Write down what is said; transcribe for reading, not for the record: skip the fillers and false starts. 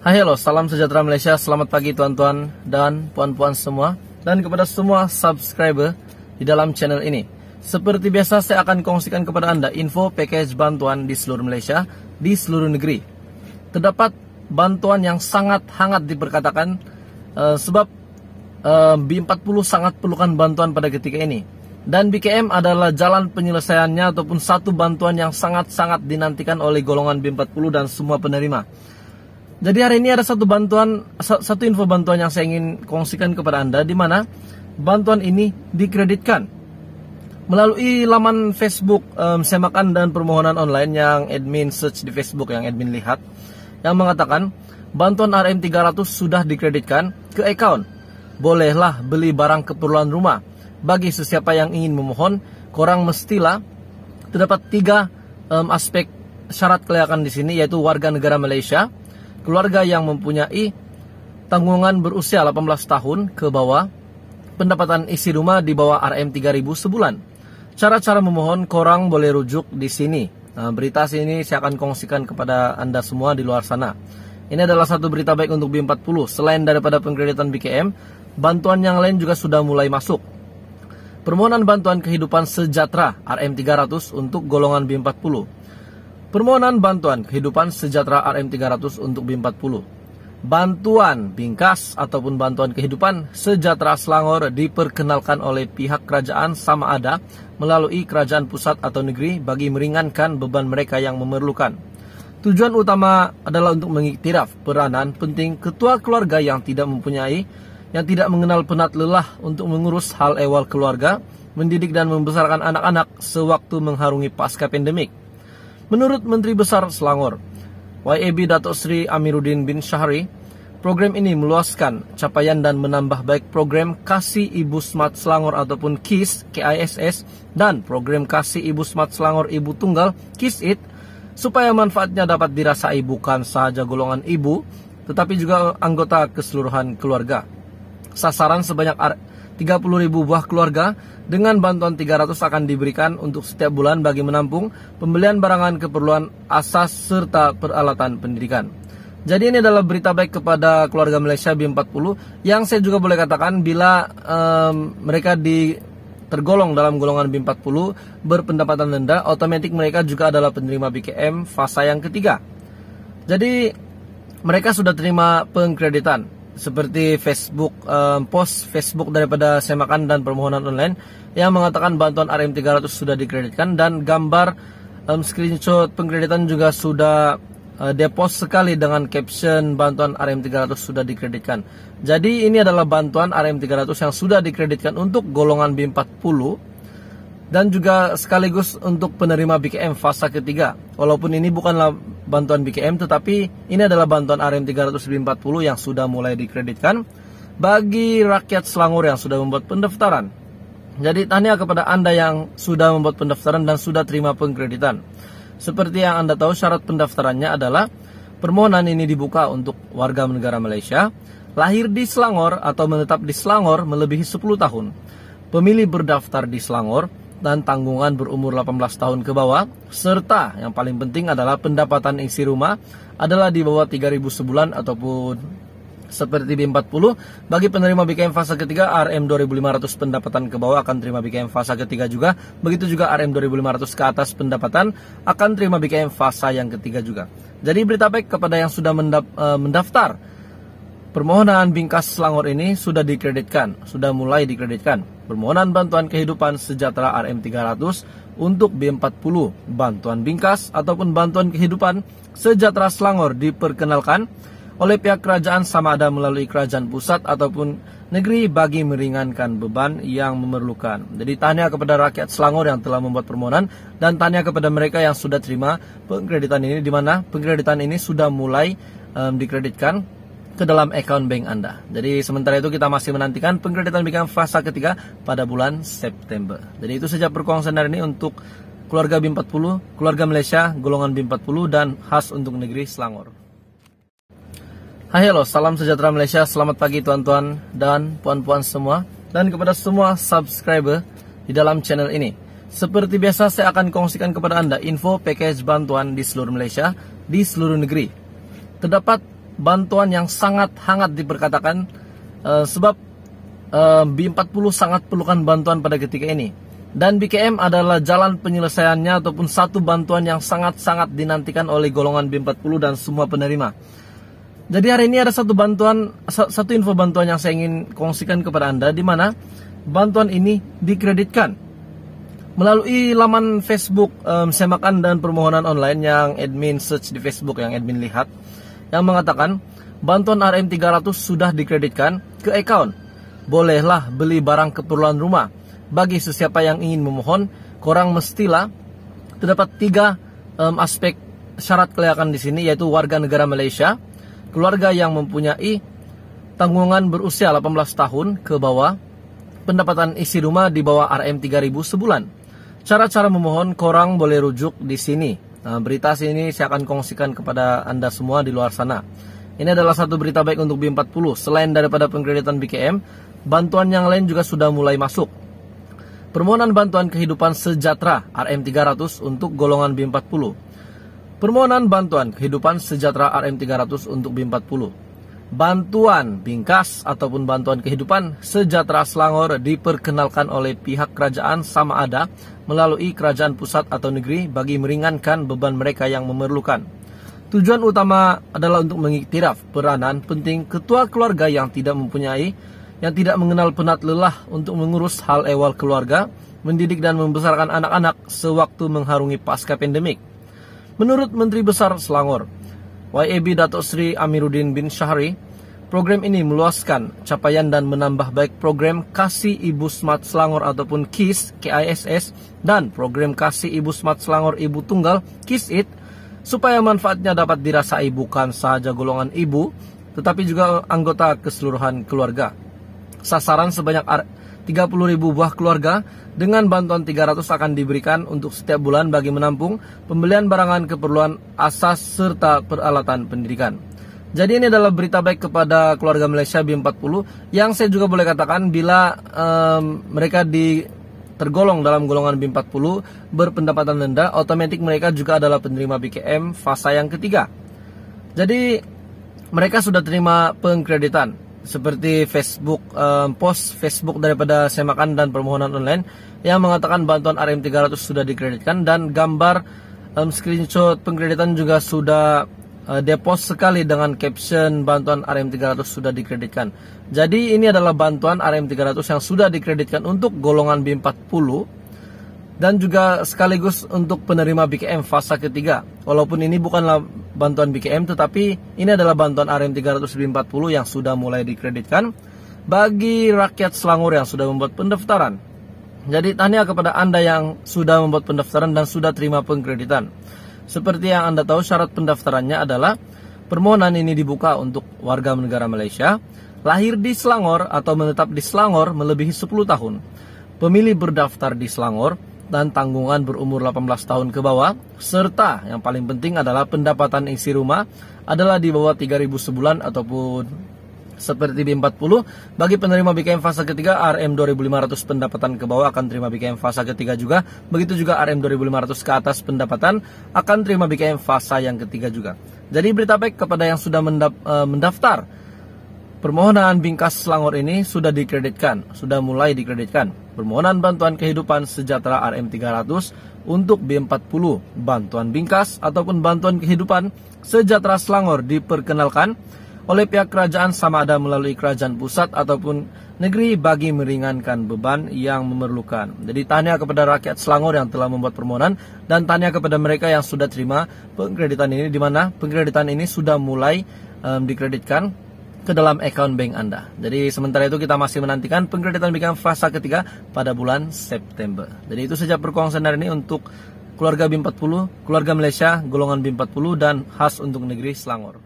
Hai, halo, salam sejahtera Malaysia. Selamat pagi tuan-tuan dan puan-puan semua, dan kepada semua subscriber di dalam channel ini. Seperti biasa, saya akan kongsikan kepada Anda info package bantuan di seluruh Malaysia, di seluruh negeri. Terdapat bantuan yang sangat hangat diperkatakan, sebab B40 sangat perlukan bantuan pada ketika ini. Dan BKM adalah jalan penyelesaiannya ataupun satu bantuan yang sangat-sangat dinantikan oleh golongan B40 dan semua penerima. Jadi hari ini ada satu info bantuan yang saya ingin kongsikan kepada Anda, di mana bantuan ini dikreditkan melalui laman Facebook Semakan dan Permohonan Online yang admin search di Facebook, yang admin lihat, yang mengatakan bantuan RM300 sudah dikreditkan ke account. Bolehlah beli barang keperluan rumah. Bagi sesiapa yang ingin memohon, korang mestilah terdapat 3 aspek syarat kelayakan di sini, yaitu warga negara Malaysia, keluarga yang mempunyai tanggungan berusia 18 tahun ke bawah, pendapatan isi rumah di bawah RM3.000 sebulan. Cara-cara memohon korang boleh rujuk di sini. Berita sini saya akan kongsikan kepada Anda semua di luar sana. Ini adalah satu berita baik untuk B40. Selain daripada pengkreditan BKM, bantuan yang lain juga sudah mulai masuk. Permohonan bantuan kehidupan sejahtera RM300 untuk golongan B40. Permohonan bantuan kehidupan sejahtera RM300 untuk B40. Bantuan bingkas ataupun bantuan kehidupan sejahtera Selangor diperkenalkan oleh pihak kerajaan sama ada melalui kerajaan pusat atau negeri bagi meringankan beban mereka yang memerlukan. Tujuan utama adalah untuk mengiktiraf peranan penting ketua keluarga yang tidak mengenal penat lelah untuk mengurus hal ehwal keluarga, mendidik dan membesarkan anak-anak sewaktu mengharungi pasca pandemik. Menurut Menteri Besar Selangor, YAB Datuk Seri Amiruddin bin Syahri, program ini meluaskan capaian dan menambah baik program Kasih Ibu Smart Selangor ataupun KISS, KISS, dan program Kasih Ibu Smart Selangor Ibu Tunggal, KISS-IT, supaya manfaatnya dapat dirasai bukan sahaja golongan ibu, tetapi juga anggota keseluruhan keluarga. Sasaran sebanyak 30.000 buah keluarga dengan bantuan 300 akan diberikan untuk setiap bulan bagi menampung pembelian barangan keperluan asas serta peralatan pendidikan. Jadi ini adalah berita baik kepada keluarga Malaysia B40 yang saya juga boleh katakan bila mereka tergolong dalam golongan B40 berpendapatan rendah, otomatis mereka juga adalah penerima BKM fasa yang ketiga. Jadi mereka sudah terima pengkreditan. Seperti Facebook, post Facebook daripada Semakan dan Permohonan Online yang mengatakan bantuan RM300 sudah dikreditkan, dan gambar screenshot pengkreditan juga sudah depost sekali dengan caption bantuan RM300 sudah dikreditkan. Jadi ini adalah bantuan RM300 yang sudah dikreditkan untuk golongan B40 dan juga sekaligus untuk penerima BKM fasa ketiga. Walaupun ini bukanlah bantuan BKM, tetapi ini adalah bantuan RM300 B40 yang sudah mulai dikreditkan bagi rakyat Selangor yang sudah membuat pendaftaran. Jadi tahniah kepada Anda yang sudah membuat pendaftaran dan sudah terima pengkreditan. Seperti yang Anda tahu, syarat pendaftarannya adalah permohonan ini dibuka untuk warga negara Malaysia, lahir di Selangor atau menetap di Selangor melebihi 10 tahun, pemilih berdaftar di Selangor, dan tanggungan berumur 18 tahun ke bawah, serta yang paling penting adalah pendapatan isi rumah adalah di bawah 3.000 sebulan ataupun seperti B40. Bagi penerima BKM fasa ketiga, RM 2.500 pendapatan ke bawah akan terima BKM fasa ketiga juga. Begitu juga RM 2.500 ke atas pendapatan akan terima BKM fasa yang ketiga juga. Jadi berita baik kepada yang sudah mendaftar. Permohonan bingkas Selangor ini sudah dikreditkan, sudah mulai dikreditkan. Permohonan bantuan kehidupan sejahtera RM300 untuk B40, bantuan bingkas ataupun bantuan kehidupan sejahtera Selangor diperkenalkan oleh pihak kerajaan sama ada melalui kerajaan pusat ataupun negeri bagi meringankan beban yang memerlukan. Jadi tahniah kepada rakyat Selangor yang telah membuat permohonan, dan tahniah kepada mereka yang sudah terima pengkreditan ini, di mana pengkreditan ini sudah mulai dikreditkan ke dalam account bank Anda. Jadi sementara itu kita masih menantikan pengkreditan BKM fasa ketiga pada bulan September. Jadi itu saja perkongsian hari ini untuk keluarga B40, keluarga Malaysia, golongan B40 dan khas untuk negeri Selangor. Hai, halo, salam sejahtera Malaysia. Selamat pagi tuan-tuan dan puan-puan semua, dan kepada semua subscriber di dalam channel ini. Seperti biasa, saya akan kongsikan kepada Anda info package bantuan di seluruh Malaysia, di seluruh negeri. Terdapat bantuan yang sangat hangat diperkatakan, sebab B40 sangat perlukan bantuan pada ketika ini. Dan BKM adalah jalan penyelesaiannya ataupun satu bantuan yang sangat-sangat dinantikan oleh golongan B40 dan semua penerima. Jadi hari ini ada satu info bantuan yang saya ingin kongsikan kepada Anda, di mana bantuan ini dikreditkan melalui laman Facebook Semakan dan Permohonan Online yang admin search di Facebook, yang admin lihat, yang mengatakan bantuan RM300 sudah dikreditkan ke account. Bolehlah beli barang keperluan rumah. Bagi sesiapa yang ingin memohon, korang mestilah terdapat 3 aspek syarat kelayakan di sini, yaitu warga negara Malaysia, keluarga yang mempunyai tanggungan berusia 18 tahun ke bawah, pendapatan isi rumah di bawah RM3.000 sebulan. Cara-cara memohon korang boleh rujuk di sini. Berita sini saya akan kongsikan kepada Anda semua di luar sana. Ini adalah satu berita baik untuk B40. Selain daripada pengkreditan BKM, bantuan yang lain juga sudah mulai masuk. Permohonan bantuan kehidupan sejahtera RM300 untuk golongan B40. Permohonan bantuan kehidupan sejahtera RM300 untuk B40. Bantuan bingkas ataupun bantuan kehidupan sejahtera Selangor diperkenalkan oleh pihak kerajaan sama ada melalui kerajaan pusat atau negeri bagi meringankan beban mereka yang memerlukan. Tujuan utama adalah untuk mengiktiraf peranan penting ketua keluarga yang tidak mengenal penat lelah untuk mengurus hal ehwal keluarga, mendidik dan membesarkan anak-anak sewaktu mengharungi pasca pandemik. Menurut Menteri Besar Selangor, YAB Datuk Seri Amiruddin bin Syahri, program ini meluaskan capaian dan menambah baik program Kasih Ibu Smart Selangor ataupun KISS, KISS, dan program Kasih Ibu Smart Selangor Ibu Tunggal, KISS-IT, supaya manfaatnya dapat dirasai bukan sahaja golongan ibu, tetapi juga anggota keseluruhan keluarga. Sasaran sebanyak 30.000 buah keluarga dengan bantuan 300 akan diberikan untuk setiap bulan bagi menampung pembelian barangan keperluan asas serta peralatan pendidikan. Jadi ini adalah berita baik kepada keluarga Malaysia B40 yang saya juga boleh katakan bila mereka tergolong dalam golongan B40 berpendapatan rendah, otomatis mereka juga adalah penerima BKM fasa yang ketiga. Jadi mereka sudah terima pengkreditan seperti post Facebook daripada Semakan dan Permohonan Online yang mengatakan bantuan RM300 sudah dikreditkan, dan gambar screenshot pengkreditan juga sudah depost sekali dengan caption bantuan RM300 sudah dikreditkan. Jadi ini adalah bantuan RM300 yang sudah dikreditkan untuk golongan B40 dan juga sekaligus untuk penerima BKM fasa ketiga. Walaupun ini bukanlah bantuan BKM, tetapi ini adalah bantuan RM300 B40 yang sudah mulai dikreditkan bagi rakyat Selangor yang sudah membuat pendaftaran. Jadi tahniah kepada Anda yang sudah membuat pendaftaran dan sudah terima pengkreditan. Seperti yang Anda tahu, syarat pendaftarannya adalah permohonan ini dibuka untuk warga negara Malaysia, lahir di Selangor atau menetap di Selangor melebihi 10 tahun, pemilih berdaftar di Selangor, dan tanggungan berumur 18 tahun ke bawah, serta yang paling penting adalah pendapatan isi rumah adalah di bawah 3.000 sebulan ataupun seperti B40. Bagi penerima BKM fasa ketiga, RM 2.500 pendapatan ke bawah akan terima BKM fasa ketiga juga. Begitu juga RM 2.500 ke atas pendapatan akan terima BKM fasa yang ketiga juga. Jadi berita baik kepada yang sudah mendaftar. Permohonan bingkas Selangor ini sudah dikreditkan, sudah mulai dikreditkan. Permohonan bantuan kehidupan sejahtera RM300 untuk B40, bantuan bingkas ataupun bantuan kehidupan sejahtera Selangor diperkenalkan oleh pihak kerajaan sama ada melalui kerajaan pusat ataupun negeri bagi meringankan beban yang memerlukan. Jadi tahniah kepada rakyat Selangor yang telah membuat permohonan, dan tahniah kepada mereka yang sudah terima pengkreditan ini, di mana pengkreditan ini sudah mulai dikreditkan ke dalam account bank Anda. Jadi sementara itu kita masih menantikan pengkreditan BKM fasa ketiga pada bulan September. Jadi itu saja perkongsian hari ini untuk keluarga B40, keluarga Malaysia, golongan B40 dan khas untuk negeri Selangor.